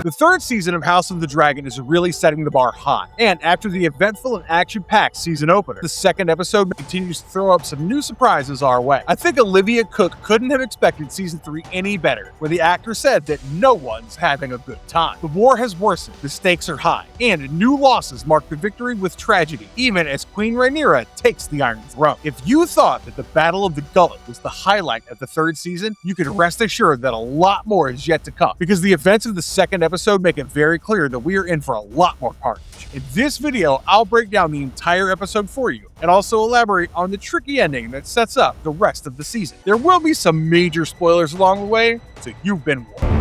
The third season of House of the Dragon is really setting the bar high, and after the eventful and action-packed season opener, the second episode continues to throw up some new surprises our way. I think Olivia Cooke couldn't have expected season 3 any better, where the actor said that no one's having a good time. The war has worsened, the stakes are high, and new losses mark the victory with tragedy, even as Queen Rhaenyra takes the Iron Throne. If you thought that the Battle of the Gullet was the highlight of the third season, you can rest assured that a lot more is yet to come, because the events of the second episode make it very clear that we are in for a lot more carnage. In this video, I'll break down the entire episode for you, and also elaborate on the tricky ending that sets up the rest of the season. There will be some major spoilers along the way, so you've been warned.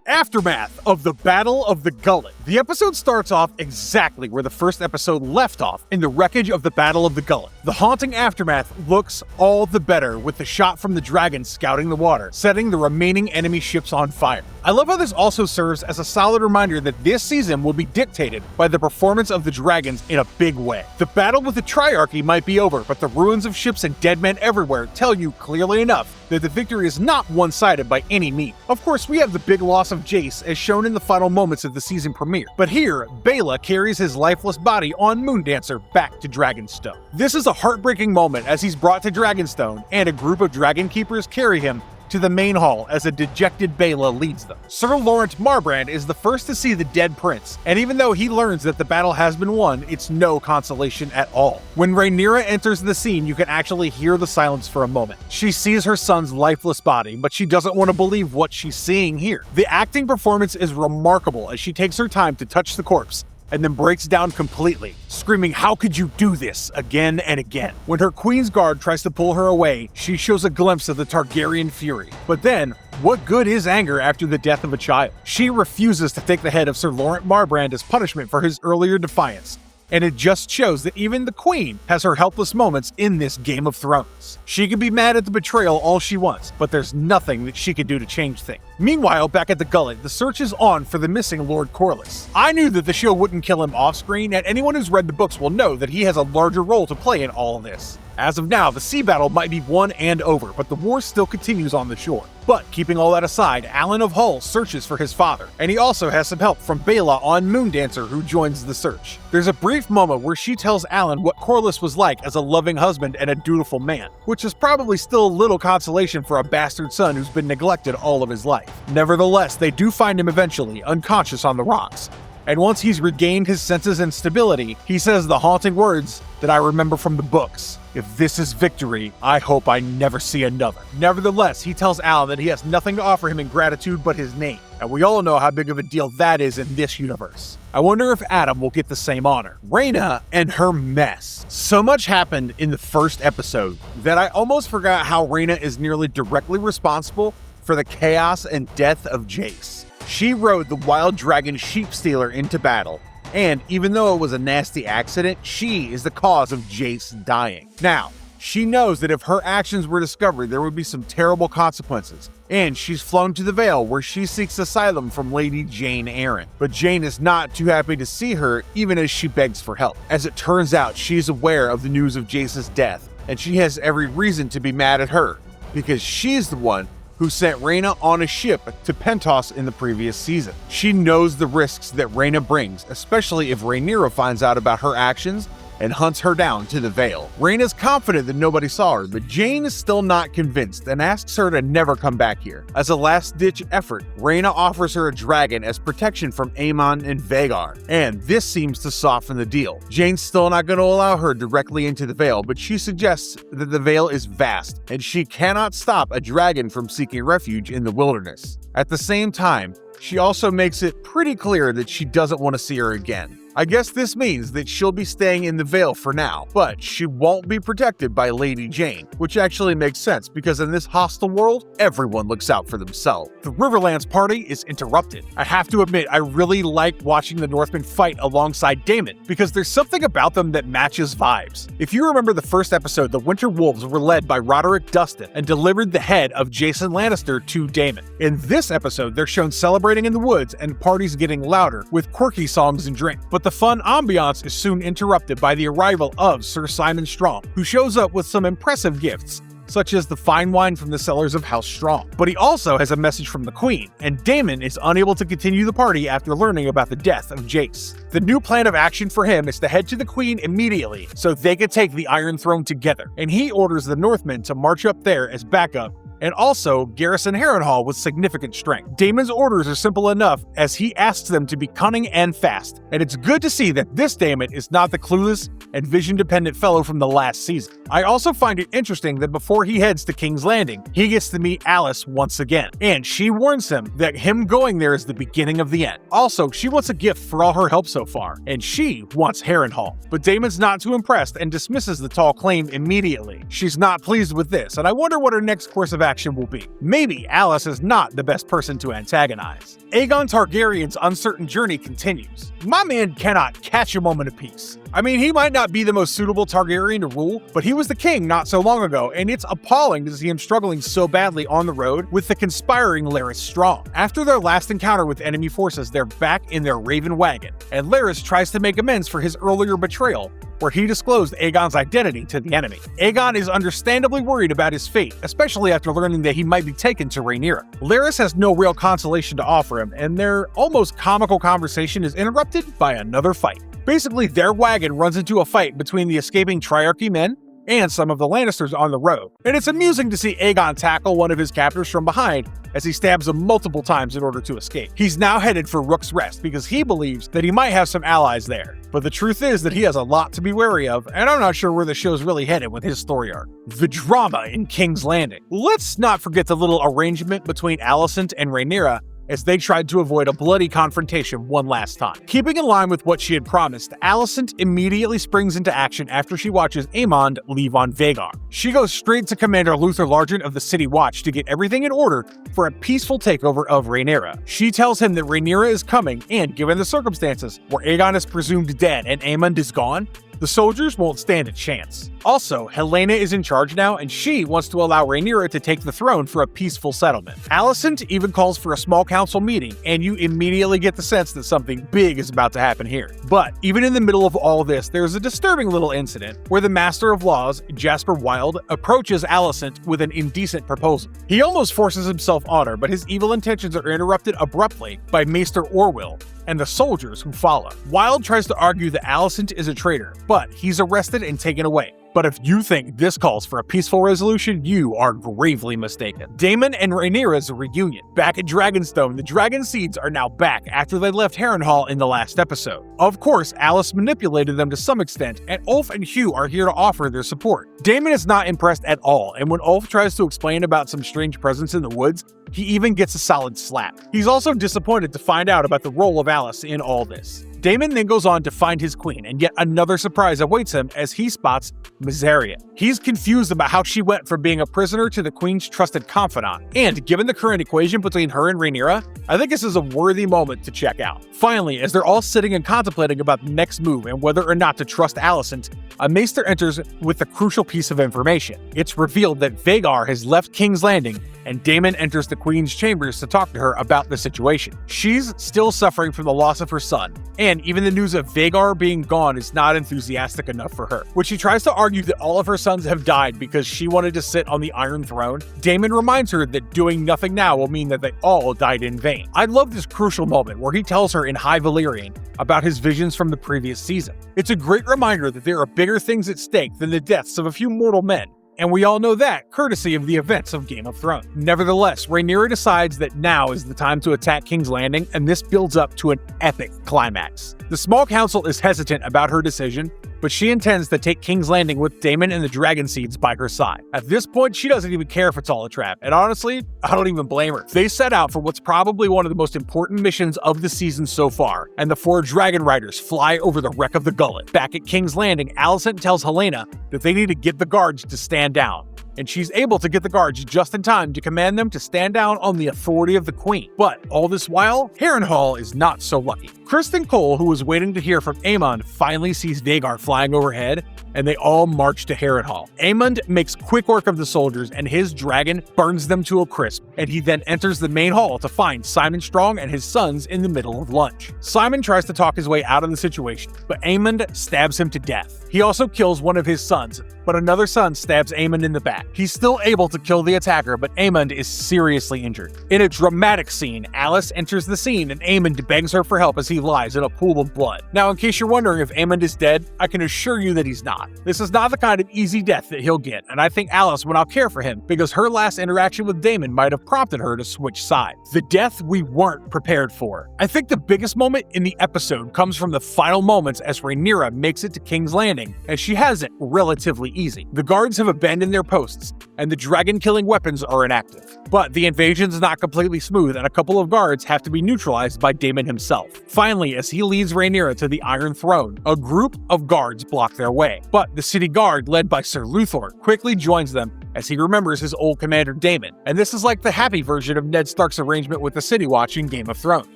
Aftermath of the Battle of the Gullet. The episode starts off exactly where the first episode left off, in the wreckage of the Battle of the Gullet. The haunting aftermath looks all the better with the shot from the dragon scouting the water, setting the remaining enemy ships on fire. I love how this also serves as a solid reminder that this season will be dictated by the performance of the dragons in a big way. The battle with the Triarchy might be over, but the ruins of ships and dead men everywhere tell you clearly enough that the victory is not one-sided by any means. Of course, we have the big loss of Jace as shown in the final moments of the season premiere, but here, Baela carries his lifeless body on Moondancer back to Dragonstone. This is a heartbreaking moment as he's brought to Dragonstone, and a group of Dragon Keepers carry him to the main hall as a dejected Baela leads them. Sir Lawrence Marbrand is the first to see the dead prince, and even though he learns that the battle has been won, it's no consolation at all. When Rhaenyra enters the scene, you can actually hear the silence for a moment. She sees her son's lifeless body, but she doesn't want to believe what she's seeing here. The acting performance is remarkable as she takes her time to touch the corpse, and then breaks down completely, screaming, "How could you do this?" again and again. When her queen's guard tries to pull her away, she shows a glimpse of the Targaryen fury. But then, what good is anger after the death of a child? She refuses to take the head of Sir Lawrence Marbrand as punishment for his earlier defiance. And it just shows that even the queen has her helpless moments in this Game of Thrones. She can be mad at the betrayal all she wants, but there's nothing that she can do to change things. Meanwhile, back at the Gullet, the search is on for the missing Lord Corlys. I knew that the show wouldn't kill him off screen, and anyone who's read the books will know that he has a larger role to play in all of this. As of now, the sea battle might be won and over, but the war still continues on the shore. But keeping all that aside, Alan of Hull searches for his father, and he also has some help from Baela on Moondancer, who joins the search. There's a brief moment where she tells Alan what Corlys was like as a loving husband and a dutiful man, which is probably still a little consolation for a bastard son who's been neglected all of his life. Nevertheless, they do find him eventually, unconscious on the rocks. And once he's regained his senses and stability, he says the haunting words that I remember from the books. "If this is victory, I hope I never see another." Nevertheless, he tells Alan that he has nothing to offer him in gratitude but his name, and we all know how big of a deal that is in this universe. I wonder if Adam will get the same honor. Rhaena and her mess. So much happened in the first episode that I almost forgot how Rhaena is nearly directly responsible for the chaos and death of Jace. She rode the wild dragon sheep stealer into battle, and even though it was a nasty accident, she is the cause of Jace dying. Now, she knows that if her actions were discovered, there would be some terrible consequences, and she's flown to the Vale where she seeks asylum from Lady Jane Arryn. But Jane is not too happy to see her, even as she begs for help. As it turns out, she's aware of the news of Jace's death, and she has every reason to be mad at her, because she's the one who sent Rhaena on a ship to Pentos in the previous season. She knows the risks that Rhaena brings, especially if Rhaenyra finds out about her actions and hunts her down to the Vale. Rhaena's confident that nobody saw her, but Jane is still not convinced and asks her to never come back here. As a last-ditch effort, Rhaena offers her a dragon as protection from Aemon and Vhagar, and this seems to soften the deal. Jane's still not going to allow her directly into the Vale, but she suggests that the Vale is vast, and she cannot stop a dragon from seeking refuge in the wilderness. At the same time, she also makes it pretty clear that she doesn't want to see her again. I guess this means that she'll be staying in the Vale for now, but she won't be protected by Lady Jane, which actually makes sense because in this hostile world, everyone looks out for themselves. The Riverlands party is interrupted. I have to admit, I really like watching the Northmen fight alongside Daemon because there's something about them that matches vibes. If you remember the first episode, the Winter Wolves were led by Roderick Dustin and delivered the head of Jason Lannister to Daemon. In this episode, they're shown celebrating in the woods and parties getting louder with quirky songs and drink. But the fun ambiance is soon interrupted by the arrival of Sir Simon Strong, who shows up with some impressive gifts, such as the fine wine from the cellars of House Strong. But he also has a message from the Queen, and Daemon is unable to continue the party after learning about the death of Jace. The new plan of action for him is to head to the Queen immediately so they can take the Iron Throne together, and he orders the Northmen to march up there as backup and also garrison Harrenhal with significant strength. Daemon's orders are simple enough as he asks them to be cunning and fast, and it's good to see that this Daemon is not the clueless and vision-dependent fellow from the last season. I also find it interesting that before he heads to King's Landing, he gets to meet Alis once again, and she warns him that him going there is the beginning of the end. Also, she wants a gift for all her help so far, and she wants Harrenhal. But Daemon's not too impressed and dismisses the tall claim immediately. She's not pleased with this, and I wonder what her next course of action will be. Maybe Alis is not the best person to antagonize. Aegon Targaryen's uncertain journey continues. My man cannot catch a moment of peace. I mean, he might not be the most suitable Targaryen to rule, but he was the king not so long ago, and it's appalling to see him struggling so badly on the road with the conspiring Larys Strong. After their last encounter with enemy forces, they're back in their Raven wagon, and Larys tries to make amends for his earlier betrayal, where he disclosed Aegon's identity to the enemy. Aegon is understandably worried about his fate, especially after learning that he might be taken to Rhaenyra. Larys has no real consolation to offer him, and their almost comical conversation is interrupted by another fight. Basically, their wagon runs into a fight between the escaping Triarchy men and some of the Lannisters on the road. And it's amusing to see Aegon tackle one of his captors from behind as he stabs him multiple times in order to escape. He's now headed for Rook's Rest because he believes that he might have some allies there. But the truth is that he has a lot to be wary of, and I'm not sure where the show's really headed with his story arc. The drama in King's Landing. Let's not forget the little arrangement between Alicent and Rhaenyra as they tried to avoid a bloody confrontation one last time. Keeping in line with what she had promised, Alicent immediately springs into action after she watches Aemond leave on Vhagar. She goes straight to Commander Luther Largent of the City Watch to get everything in order for a peaceful takeover of Rhaenyra. She tells him that Rhaenyra is coming, and given the circumstances, where Aegon is presumed dead and Aemond is gone, the soldiers won't stand a chance. Also, Helaena is in charge now, and she wants to allow Rhaenyra to take the throne for a peaceful settlement. Alicent even calls for a small council meeting, and you immediately get the sense that something big is about to happen here. But even in the middle of all this, there's a disturbing little incident where the Master of Laws, Jasper Wilde, approaches Alicent with an indecent proposal. He almost forces himself on her, but his evil intentions are interrupted abruptly by Maester Orwyll and the soldiers who follow. Wilde tries to argue that Alicent is a traitor, but he's arrested and taken away. But if you think this calls for a peaceful resolution, you are gravely mistaken. Daemon and Rhaenyra's reunion. Back at Dragonstone, the Dragon Seeds are now back after they left Harrenhal in the last episode. Of course, Alis manipulated them to some extent, and Ulf and Hugh are here to offer their support. Daemon is not impressed at all, and when Ulf tries to explain about some strange presence in the woods, he even gets a solid slap. He's also disappointed to find out about the role of Alis in all this. Daemon then goes on to find his queen, and yet another surprise awaits him as he spots Mysaria. He's confused about how she went from being a prisoner to the queen's trusted confidant, and given the current equation between her and Rhaenyra, I think this is a worthy moment to check out. Finally, as they're all sitting and contemplating about the next move and whether or not to trust Alicent, a maester enters with a crucial piece of information. It's revealed that Vhagar has left King's Landing, and Daemon enters the queen's chambers to talk to her about the situation. She's still suffering from the loss of her son, and even the news of Vhagar being gone is not enthusiastic enough for her. When she tries to argue that all of her sons have died because she wanted to sit on the Iron Throne, Daemon reminds her that doing nothing now will mean that they all died in vain. I love this crucial moment where he tells her in High Valyrian about his visions from the previous season. It's a great reminder that there are bigger things at stake than the deaths of a few mortal men, and we all know that courtesy of the events of Game of Thrones. Nevertheless, Rhaenyra decides that now is the time to attack King's Landing, and this builds up to an epic climax. The small council is hesitant about her decision, but she intends to take King's Landing with Daemon and the Dragon Seeds by her side. At this point, she doesn't even care if it's all a trap, and honestly, I don't even blame her. They set out for what's probably one of the most important missions of the season so far, and the 4 dragon riders fly over the wreck of the Gullet. Back at King's Landing, Alicent tells Helaena that they need to get the guards to stand down, and she's able to get the guards just in time to command them to stand down on the authority of the queen. But all this while, Harrenhal is not so lucky. Criston Cole, who was waiting to hear from Aemond, finally sees Vhagar flying overhead, and they all march to Harrenhal. Aemond makes quick work of the soldiers, and his dragon burns them to a crisp, and he then enters the main hall to find Simon Strong and his sons in the middle of lunch. Simon tries to talk his way out of the situation, but Aemond stabs him to death. He also kills one of his sons, but another son stabs Aemond in the back. attack. He's still able to kill the attacker, but Aemond is seriously injured. In a dramatic scene, Alicent enters the scene and Aemond begs her for help as he lies in a pool of blood. Now, in case you're wondering if Aemond is dead, I can assure you that he's not. This is not the kind of easy death that he'll get, and I think Alicent will now care for him because her last interaction with Daemon might have prompted her to switch sides. The death we weren't prepared for. I think the biggest moment in the episode comes from the final moments as Rhaenyra makes it to King's Landing, and she has it relatively easy. The guards have abandoned their posts, and the dragon-killing weapons are inactive. But the invasion's not completely smooth, and a couple of guards have to be neutralized by Daemon himself. Finally, as he leads Rhaenyra to the Iron Throne, a group of guards block their way. But the city guard, led by Sir Luthor, quickly joins them as he remembers his old commander Daemon. And this is like the happy version of Ned Stark's arrangement with the City Watch in Game of Thrones.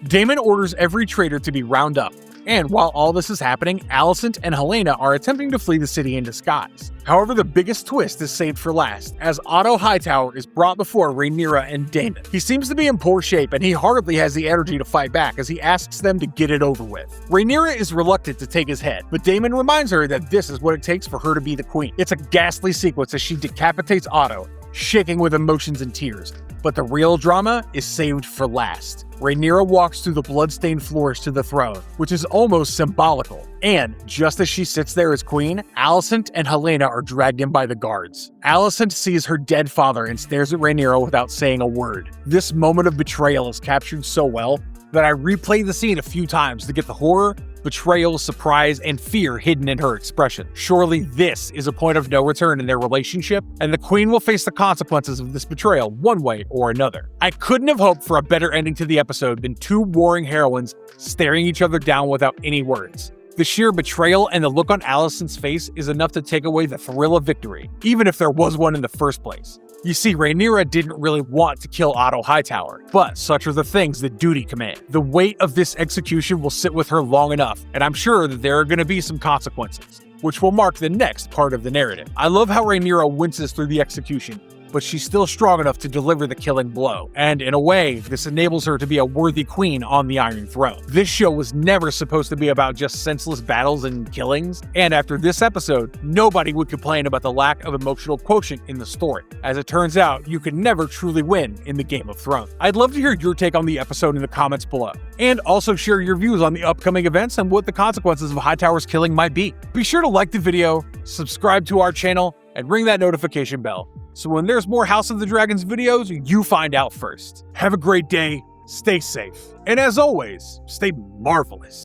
Daemon orders every traitor to be rounded up. And while all this is happening, Alicent and Helaena are attempting to flee the city in disguise. However, the biggest twist is saved for last, as Otto Hightower is brought before Rhaenyra and Daemon. He seems to be in poor shape, and he hardly has the energy to fight back as he asks them to get it over with. Rhaenyra is reluctant to take his head, but Daemon reminds her that this is what it takes for her to be the queen. It's a ghastly sequence as she decapitates Otto, shaking with emotions and tears. But the real drama is saved for last. Rhaenyra walks through the blood-stained floors to the throne, which is almost symbolical. And just as she sits there as queen, Alicent and Helaena are dragged in by the guards. Alicent sees her dead father and stares at Rhaenyra without saying a word. This moment of betrayal is captured so well that I replayed the scene a few times to get the horror, betrayal, surprise, and fear hidden in her expression. Surely this is a point of no return in their relationship, and the queen will face the consequences of this betrayal one way or another. I couldn't have hoped for a better ending to the episode than two warring heroines staring each other down without any words. The sheer betrayal and the look on Alicent's face is enough to take away the thrill of victory, even if there was one in the first place. You see, Rhaenyra didn't really want to kill Otto Hightower, but such are the things that duty commands. The weight of this execution will sit with her long enough, and I'm sure that there are going to be some consequences, which will mark the next part of the narrative. I love how Rhaenyra winces through the execution, but she's still strong enough to deliver the killing blow. And in a way, this enables her to be a worthy queen on the Iron Throne. This show was never supposed to be about just senseless battles and killings, and after this episode, nobody would complain about the lack of emotional quotient in the story. As it turns out, you can never truly win in the Game of Thrones. I'd love to hear your take on the episode in the comments below, and also share your views on the upcoming events and what the consequences of Hightower's killing might be. Be sure to like the video, subscribe to our channel, and ring that notification bell, so when there's more House of the Dragons videos, you find out first. Have a great day, stay safe, and as always, stay marvelous.